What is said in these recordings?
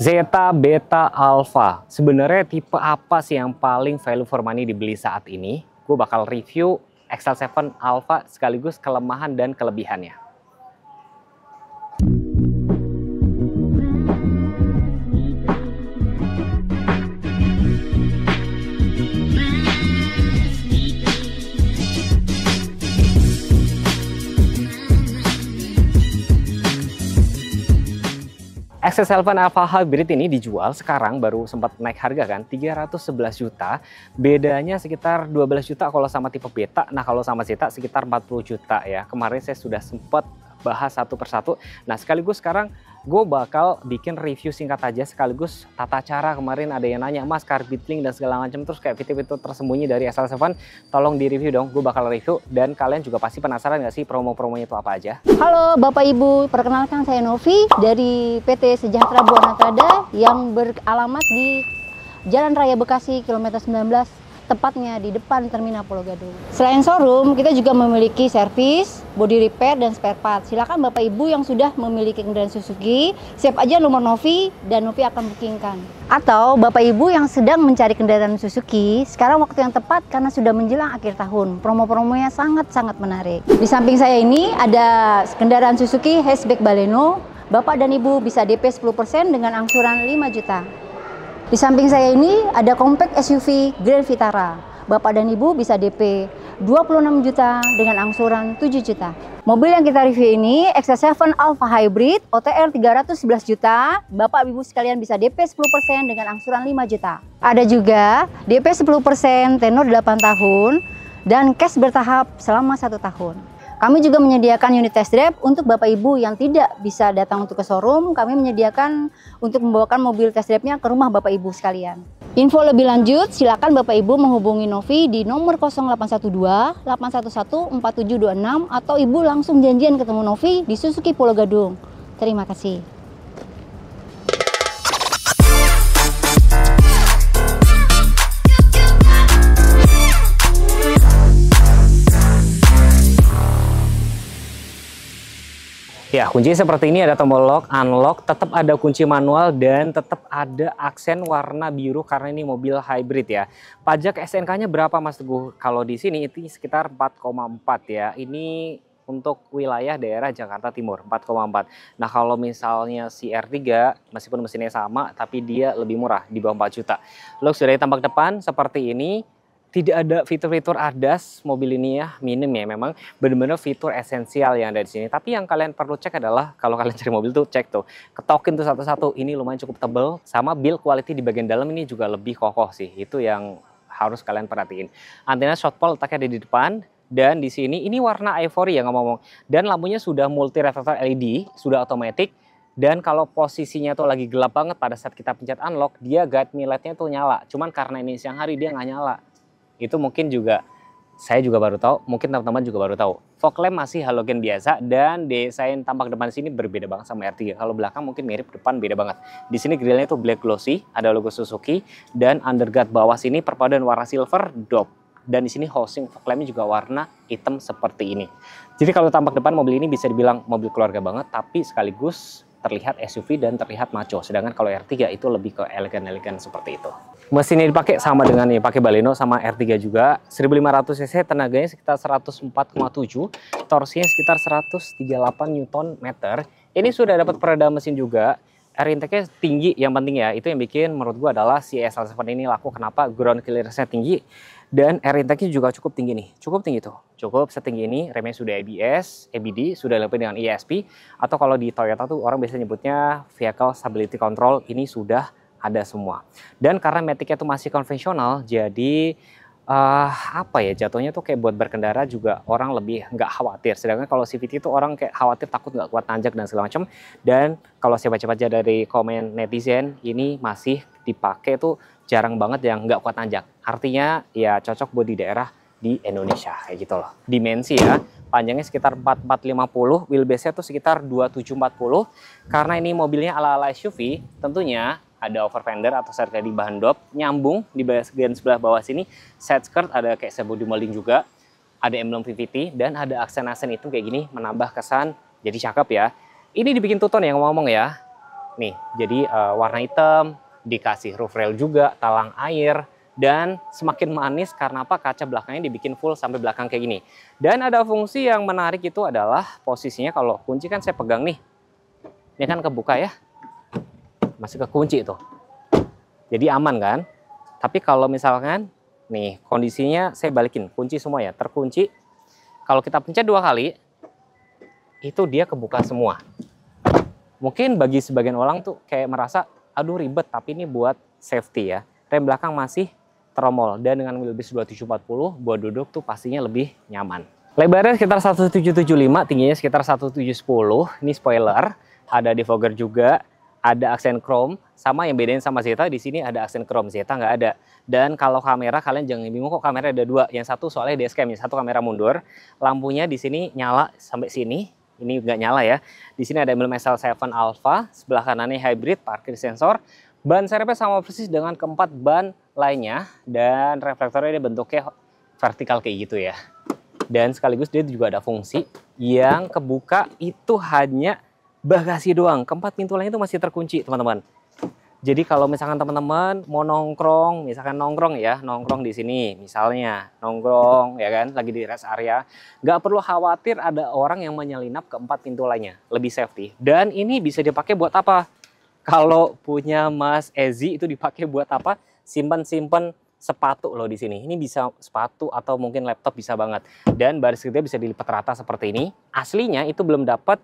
Zeta, Beta, Alpha. Sebenarnya tipe apa sih yang paling value for money dibeli saat ini? Gue bakal review XL7 Alpha sekaligus kelemahan dan kelebihannya. XL7 Alpha Hybrid ini dijual sekarang baru sempat naik harga kan 311 juta. Bedanya sekitar 12 juta kalau sama tipe Beta. Nah, kalau sama Zeta sekitar 40 juta ya. Kemarin saya sudah sempat bahas satu persatu. Nah, sekaligus sekarang gue bakal bikin review singkat aja sekaligus tata cara. Kemarin ada yang nanya, Mas, carbide link dan segala macam, terus kayak fitur-fitur tersembunyi dari XL7, tolong di review dong. Gue bakal review dan kalian juga pasti penasaran gak sih promo-promonya itu apa aja. Halo Bapak Ibu, perkenalkan saya Novi dari PT Sejahtera Buana Trada yang beralamat di Jalan Raya Bekasi kilometer 19, tepatnya di depan Terminal Pulau Gadung. Selain showroom, kita juga memiliki servis, body repair, dan spare part. Silakan Bapak Ibu yang sudah memiliki kendaraan Suzuki, siap aja nomor Novi dan Novi akan bookingkan. Atau Bapak Ibu yang sedang mencari kendaraan Suzuki, sekarang waktu yang tepat karena sudah menjelang akhir tahun. Promo-promonya sangat-sangat menarik. Di samping saya ini ada kendaraan Suzuki hatchback Baleno. Bapak dan Ibu bisa DP 10% dengan angsuran 5 juta. Di samping saya ini ada compact SUV Grand Vitara. Bapak dan Ibu bisa DP 26 juta dengan angsuran 7 juta. Mobil yang kita review ini XL7 Alpha Hybrid OTR 311 juta. Bapak Ibu sekalian bisa DP 10% dengan angsuran 5 juta. Ada juga DP 10% tenor 8 tahun dan cash bertahap selama 1 tahun. Kami juga menyediakan unit test drive untuk Bapak Ibu yang tidak bisa datang untuk ke showroom. Kami menyediakan untuk membawakan mobil test drive-nya ke rumah Bapak Ibu sekalian. Info lebih lanjut, silakan Bapak Ibu menghubungi Novi di nomor 0812 811 4726 atau Ibu langsung janjian ketemu Novi di Suzuki Pulau Gadung. Terima kasih. Ya, kunci seperti ini, ada tombol lock, unlock, tetap ada kunci manual dan tetap ada aksen warna biru karena ini mobil hybrid ya. Pajak SNK-nya berapa Mas Teguh? Kalau di sini itu sekitar 4,4 ya. Ini untuk wilayah daerah Jakarta Timur 4,4. Nah, kalau misalnya si R3 meskipun mesinnya sama tapi dia lebih murah di bawah 4 juta. Look sudah tampak depan seperti ini. Tidak ada fitur-fitur ADAS mobil ini ya, minim ya, memang benar-benar fitur esensial yang ada di sini. Tapi yang kalian perlu cek adalah kalau kalian cari mobil tuh cek tuh, ketokin tuh satu-satu. Ini lumayan cukup tebel, sama build quality di bagian dalam ini juga lebih kokoh sih. Itu yang harus kalian perhatiin. Antena shortwall letaknya ada di depan dan di sini ini warna ivory ya ngomong-ngomong. Dan lampunya sudah multi reflector LED, sudah otomatis. Dan kalau posisinya tuh lagi gelap banget pada saat kita pencet unlock, dia guide me light-nya tuh nyala. Cuman karena ini siang hari dia nggak nyala. Itu mungkin juga saya juga baru tahu, mungkin teman-teman juga baru tahu. Fog lamp masih halogen biasa dan desain tampak depan sini berbeda banget sama R3. Kalau belakang mungkin mirip, depan beda banget. Di sini grillnya itu black glossy, ada logo Suzuki dan underguard bawah sini perpaduan warna silver dop. Dan di sini housing fog lampnya juga warna hitam seperti ini. Jadi kalau tampak depan mobil ini bisa dibilang mobil keluarga banget, tapi sekaligus terlihat SUV dan terlihat maco. Sedangkan kalau R3 itu lebih ke elegan-elegan seperti itu. Mesin ini dipakai sama dengan nih, pakai Baleno sama R3 juga. 1500 cc, tenaganya sekitar 104,7, torsinya sekitar 138 Nm. Ini sudah dapat peredam mesin juga. Air intake-nya tinggi, yang penting ya. Itu yang bikin menurut gua adalah si XL7 ini laku. Kenapa? Ground clearance-nya tinggi. Dan air intake-nya juga cukup tinggi nih. Cukup tinggi tuh. Cukup setinggi ini. Remnya sudah ABS, EBD, sudah dilengkapi dengan ESP. Atau kalau di Toyota tuh orang biasa nyebutnya Vehicle Stability Control. Ini sudah ada semua. Dan karena Matic-nya tuh masih konvensional, jadi apa ya, jatuhnya tuh kayak buat berkendara juga orang lebih nggak khawatir. Sedangkan kalau CVT itu orang kayak khawatir takut nggak kuat nanjak dan segala macam. Dan kalau saya baca-baca dari komen netizen, ini masih dipakai tuh jarang banget yang nggak kuat nanjak. Artinya ya cocok buat di daerah di Indonesia kayak gitu loh. Dimensi ya, panjangnya sekitar 4450, wheelbase-nya tuh sekitar 2740. Karena ini mobilnya ala-ala SUV, tentunya ada over fender atau side sliding bahan dop, nyambung di bagian sebelah bawah sini, side skirt ada kayak body molding juga, ada emblem VVT dan ada aksen-aksen itu kayak gini menambah kesan jadi cakep ya. Ini dibikin two tone ya ngomong-ngomong ya. Nih, jadi warna hitam, dikasih roof rail juga, talang air, dan semakin manis karena apa? Kaca belakangnya dibikin full sampai belakang kayak gini. Dan ada fungsi yang menarik itu adalah posisinya kalau kunci kan saya pegang nih. Ini kan kebuka ya. Masih kekunci tuh. Jadi aman kan? Tapi kalau misalkan nih kondisinya saya balikin, kunci semua ya, terkunci. Kalau kita pencet 2 kali, itu dia kebuka semua. Mungkin bagi sebagian orang tuh kayak merasa, aduh ribet, tapi ini buat safety ya. Rem belakang masih tromol dan dengan wheelbase 2740 buat duduk tuh pastinya lebih nyaman. Lebarnya sekitar 1775, tingginya sekitar 1710. Ini spoiler, ada defogger juga, ada aksen chrome. Sama yang bedain sama Zeta, di sini ada aksen chrome, Zeta nggak ada. Dan kalau kamera kalian jangan bingung kok kamera ada 2. Yang satu soalnya dashcam, yang satu kamera mundur. Lampunya di sini nyala sampai sini. Ini nggak nyala ya. Di sini ada MSL7 Alpha, sebelah kanannya hybrid, parkir sensor. Ban serepnya sama persis dengan keempat ban lainnya. Dan reflektornya ini bentuknya vertikal kayak gitu ya. Dan sekaligus dia juga ada fungsi yang kebuka itu hanya bagasi doang. Keempat pintu lainnya itu masih terkunci teman-teman. Jadi kalau misalkan teman-teman mau nongkrong, misalkan nongkrong di sini, misalnya nongkrong ya kan, lagi di rest area, nggak perlu khawatir ada orang yang menyelinap ke 4 pintu lainnya, lebih safety. Dan ini bisa dipakai buat apa? Kalau punya Mas Ezi itu dipakai buat apa? Simpan-simpan sepatu loh di sini. Ini bisa sepatu atau mungkin laptop bisa banget. Dan baris ketiga bisa dilipat rata seperti ini. Aslinya itu belum dapat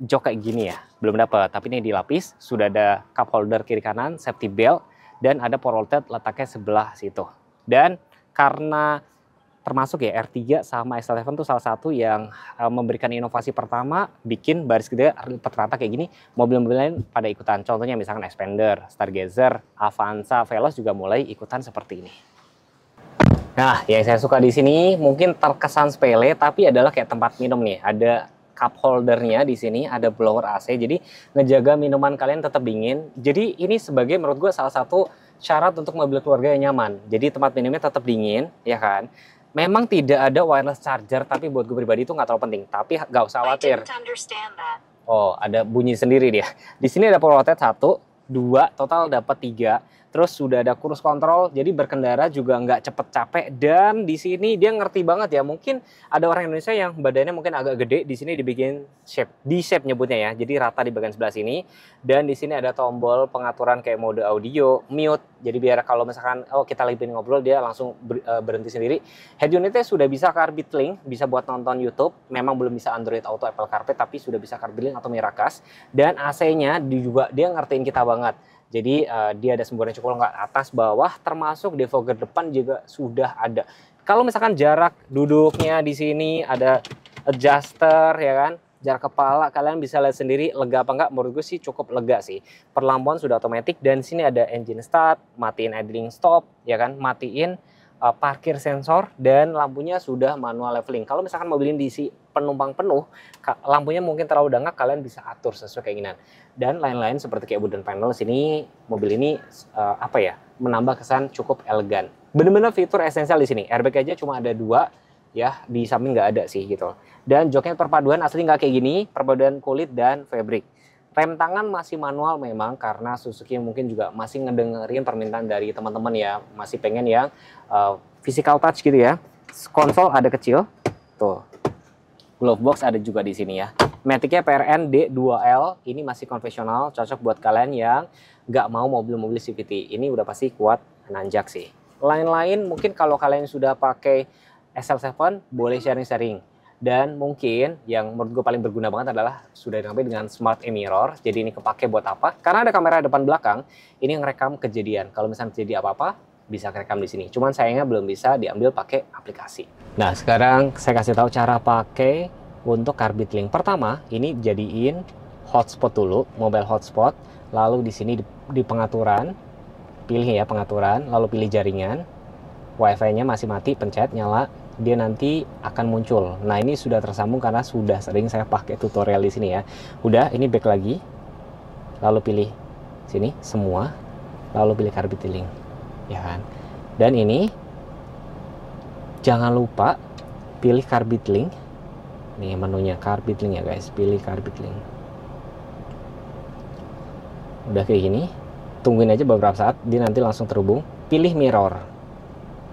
jok kayak gini ya, belum dapat, tapi ini dilapis, sudah ada cup holder kiri kanan, safety belt, dan ada power outlet letaknya sebelah situ. Dan karena termasuk ya R3 sama XL7 tuh salah satu yang memberikan inovasi pertama, bikin baris ketiga lipat rata kayak gini, mobil-mobil lain pada ikutan. Contohnya misalkan Xpander, Stargazer, Avanza, Veloz juga mulai ikutan seperti ini. Nah, yang saya suka di sini mungkin terkesan sepele, tapi adalah kayak tempat minum nih, ada cup holdernya di sini, ada blower AC, jadi ngejaga minuman kalian tetap dingin. Jadi ini sebagai menurut gue salah satu syarat untuk mobil keluarga yang nyaman. Jadi tempat minumnya tetap dingin, ya kan? Memang tidak ada wireless charger, tapi buat gue pribadi itu nggak terlalu penting. Tapi nggak usah khawatir. Oh, ada bunyi sendiri dia. Di sini ada power outlet 1, 2, total dapat 3. Terus sudah ada cruise control, jadi berkendara juga nggak cepet capek. Dan di sini dia ngerti banget ya. Mungkin ada orang Indonesia yang badannya mungkin agak gede. Di sini dibikin shape, D-shape nyebutnya ya. Jadi rata di bagian sebelah sini. Dan di sini ada tombol pengaturan kayak mode audio, mute. Jadi biar kalau misalkan kita lagi ngobrol dia langsung berhenti sendiri. Head unitnya sudah bisa CarPlay, bisa buat nonton YouTube. Memang belum bisa Android Auto, Apple CarPlay, tapi sudah bisa CarPlay atau Miracast. Dan AC-nya juga dia ngertiin kita banget. Jadi dia ada semburan cukup lengkap atas bawah, termasuk defogger depan juga sudah ada. Kalau misalkan jarak duduknya di sini ada adjuster ya kan, jarak kepala kalian bisa lihat sendiri lega apa enggak. Menurut gue sih cukup lega sih. Perlampuan sudah otomatis dan di sini ada engine start, matiin idling stop ya kan, matiin parkir sensor dan lampunya sudah manual leveling. Kalau misalkan mobil ini diisi penumpang penuh, lampunya mungkin terlalu dangak, kalian bisa atur sesuai keinginan. Dan lain-lain seperti kayak wooden panel sini, mobil ini menambah kesan cukup elegan. Bener-bener fitur esensial di sini. Airbag aja cuma ada 2 ya, di samping nggak ada sih gitu. Dan joknya perpaduan asli nggak kayak gini, perpaduan kulit dan fabric. Rem tangan masih manual memang karena Suzuki mungkin juga masih ngedengerin permintaan dari teman-teman ya, masih pengen yang physical touch gitu ya. Konsol ada kecil, tuh. Glove box ada juga di sini ya. Matic-nya PRN D2L, ini masih konvensional, cocok buat kalian yang nggak mau mobil-mobil CVT. Ini udah pasti kuat nanjak sih. Lain-lain mungkin kalau kalian sudah pakai SL7 boleh sharing-sharing. Dan mungkin yang menurut gue paling berguna banget adalah sudah dilengkapi dengan Smart E-Mirror. Jadi ini kepake buat apa? Karena ada kamera depan belakang, ini ngerekam kejadian. Kalau misalnya terjadi apa-apa, bisa kerekam di sini. Cuman sayangnya belum bisa diambil pakai aplikasi. Nah, sekarang saya kasih tahu cara pakai untuk CarPlay. Pertama, ini jadiin hotspot dulu, mobile hotspot. Lalu di sini di pengaturan, pilih ya pengaturan, lalu pilih jaringan. Wi-Fi-nya masih mati, pencet, nyala. Dia nanti akan muncul. Nah, ini sudah tersambung karena sudah sering saya pakai tutorial di sini ya. Udah, ini back lagi. Lalu pilih sini semua, lalu pilih CarPlay. Ya kan? Dan ini jangan lupa pilih CarPlay. Nih menunya CarPlay ya guys, pilih CarPlay. Udah kayak gini, tungguin aja beberapa saat, dia nanti langsung terhubung. Pilih mirror,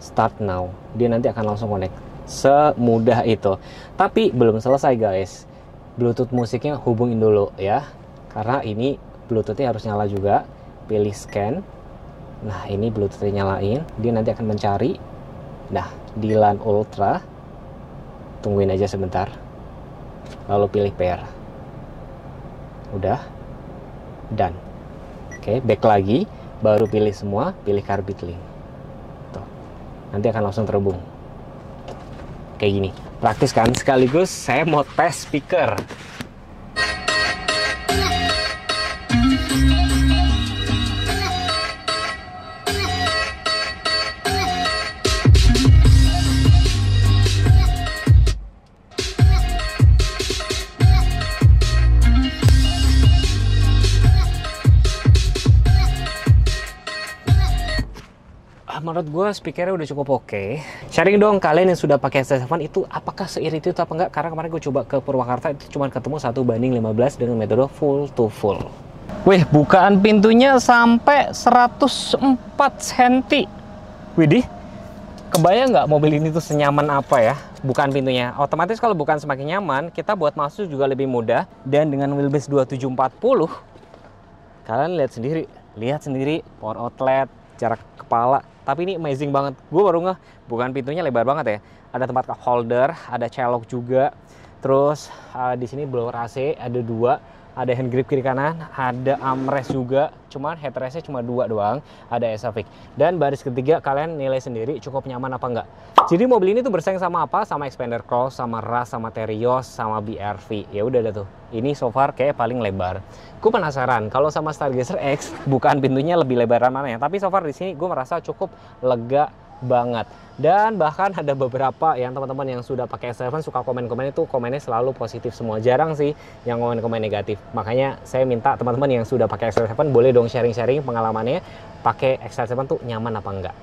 start now, dia nanti akan langsung connect. Semudah itu. Tapi belum selesai guys, Bluetooth musiknya hubungin dulu ya, karena ini Bluetoothnya harus nyala juga. Pilih scan. Nah ini Bluetoothnya nyalain, dia nanti akan mencari. Nah di LAN Ultra, tungguin aja sebentar, lalu pilih pair. Udah, done. Oke, back lagi, baru pilih semua, pilih Carbit Link. Tuh, nanti akan langsung terhubung. Kayak gini, praktis kan? Sekaligus saya mau tes speaker. Menurut gue speakernya udah cukup oke. Sharing dong kalian yang sudah pakai XL7 itu apakah seirit itu apa enggak? Karena kemarin gue coba ke Purwakarta itu cuma ketemu 1:15 dengan metode full to full. Wih, bukaan pintunya sampai 104 cm. Widih, kebayang nggak mobil ini tuh senyaman apa ya? Bukaan pintunya. Otomatis kalau bukan semakin nyaman, kita buat masuk juga lebih mudah. Dan dengan wheelbase 2740, kalian lihat sendiri power outlet, jarak kepala. Tapi ini amazing banget. Gue baru ngeh, bukan pintunya lebar banget ya. Ada tempat cup holder, ada celok juga. Terus di sini blower AC ada 2. Ada hand grip kiri kanan, ada armrest juga. Cuman headrestnya cuma 2 doang. Ada Isofix. Dan baris ketiga kalian nilai sendiri cukup nyaman apa enggak. Jadi mobil ini tuh bersaing sama apa? Sama Xpander Cross, sama Rush, sama Terios, sama BRV. Ya udah tuh. Ini so far kayak paling lebar. Gue penasaran kalau sama Stargazer X bukan pintunya lebih lebaran mana ya. Tapi so far di sini gue merasa cukup lega banget. Dan bahkan ada beberapa yang teman-teman yang sudah pakai XL7 suka komen-komen itu komennya selalu positif semua. Jarang sih yang komen-komen negatif. Makanya saya minta teman-teman yang sudah pakai XL7 boleh dong sharing-sharing pengalamannya pakai XL7 tuh nyaman apa enggak.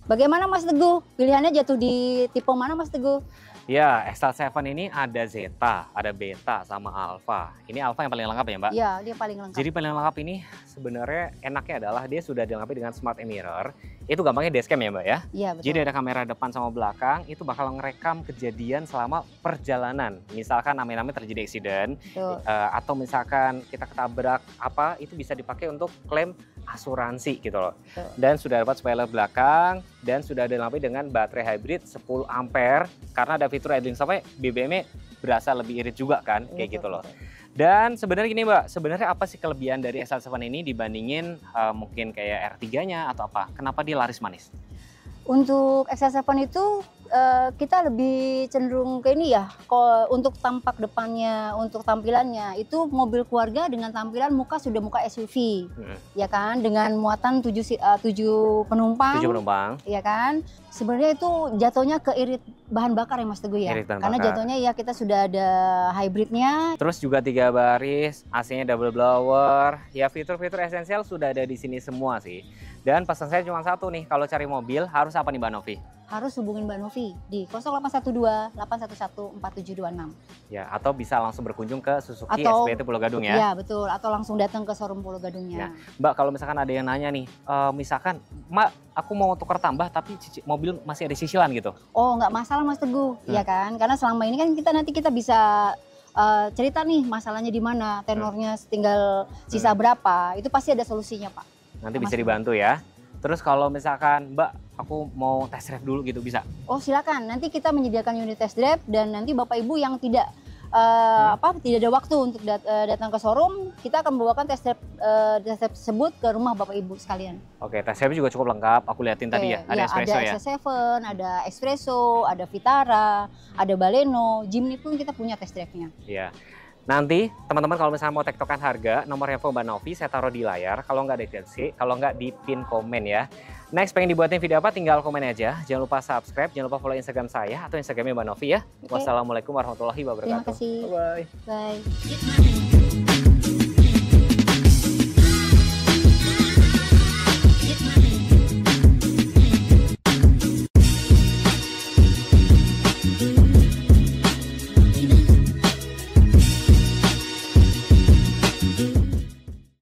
Bagaimana Mas Teguh? Pilihannya jatuh di tipe mana Mas Teguh? Ya, XL7 ini ada Zeta, ada Beta, sama Alpha. Ini Alpha yang paling lengkap ya Mbak? Iya, dia paling lengkap. Jadi paling lengkap ini sebenarnya enaknya adalah dia sudah dilengkapi dengan smart mirror. Itu gampangnya dashcam ya Mbak ya? Iya betul. Jadi ada kamera depan sama belakang, itu bakal ngerekam kejadian selama perjalanan. Misalkan ame-ame terjadi eksiden, atau misalkan kita ketabrak apa, itu bisa dipakai untuk klaim asuransi gitu loh. Betul. Dan sudah dapat spoiler belakang, dan sudah dilengkapi dengan baterai hybrid 10 ampere. Karena ada fitur idling sampai BBM-nya berasa lebih irit juga kan, kayak gitu loh. Dan sebenarnya gini Mbak, sebenarnya apa sih kelebihan dari XL7 ini dibandingin mungkin kayak R3-nya atau apa? Kenapa dia laris manis? Untuk XL7 itu kita lebih cenderung ke ini ya, untuk tampak depannya, untuk tampilannya itu mobil keluarga dengan tampilan muka sudah muka SUV, ya kan, dengan muatan 7 penumpang, 7 penumpang, ya kan. Sebenarnya itu jatuhnya ke irit bahan bakar ya Mas Teguh ya, karena jatuhnya ya kita sudah ada hybridnya. Terus juga 3 baris, AC-nya double blower, ya fitur-fitur esensial sudah ada di sini semua sih. Dan pesan saya cuma satu nih, kalau cari mobil harus apa nih Mbak Novi? Harus hubungin Mbak Novi di 0812 811 4726. Ya, atau bisa langsung berkunjung ke Suzuki SPT Pulau Gadung ya? Iya betul, atau langsung datang ke showroom Pulau Gadungnya. Ya. Mbak, kalau misalkan ada yang nanya nih, misalkan Mbak aku mau tukar tambah tapi mobil masih ada cicilan gitu. Oh nggak masalah Mas Teguh, ya kan? Karena selama ini kan nanti kita bisa cerita nih masalahnya di mana, tenornya tinggal sisa berapa, itu pasti ada solusinya Pak. Nanti bisa dibantu ya. Terus kalau misalkan Mbak aku mau test drive dulu gitu bisa? Oh silakan, nanti kita menyediakan unit test drive dan nanti Bapak Ibu yang tidak tidak ada waktu untuk datang ke showroom, kita akan membawakan test drive tersebut ke rumah Bapak Ibu sekalian. Oke, test drive juga cukup lengkap. Aku liatin tadi ya, ada Espresso ya. Ada XL7, ada Espresso, ada Vitara, ada Baleno, Jimny pun kita punya test drive-nya. Iya. Nanti teman-teman kalau misalnya mau tektokan harga, nomor handphone Mbak Novi saya taruh di layar. Kalau nggak di deskripsi, kalau nggak di pin komen ya. Next pengen dibuatin video apa tinggal komen aja. Jangan lupa subscribe, jangan lupa follow Instagram saya atau Instagramnya Mbak Novi ya. Wassalamualaikum warahmatullahi wabarakatuh. Terima kasih. Bye. Bye.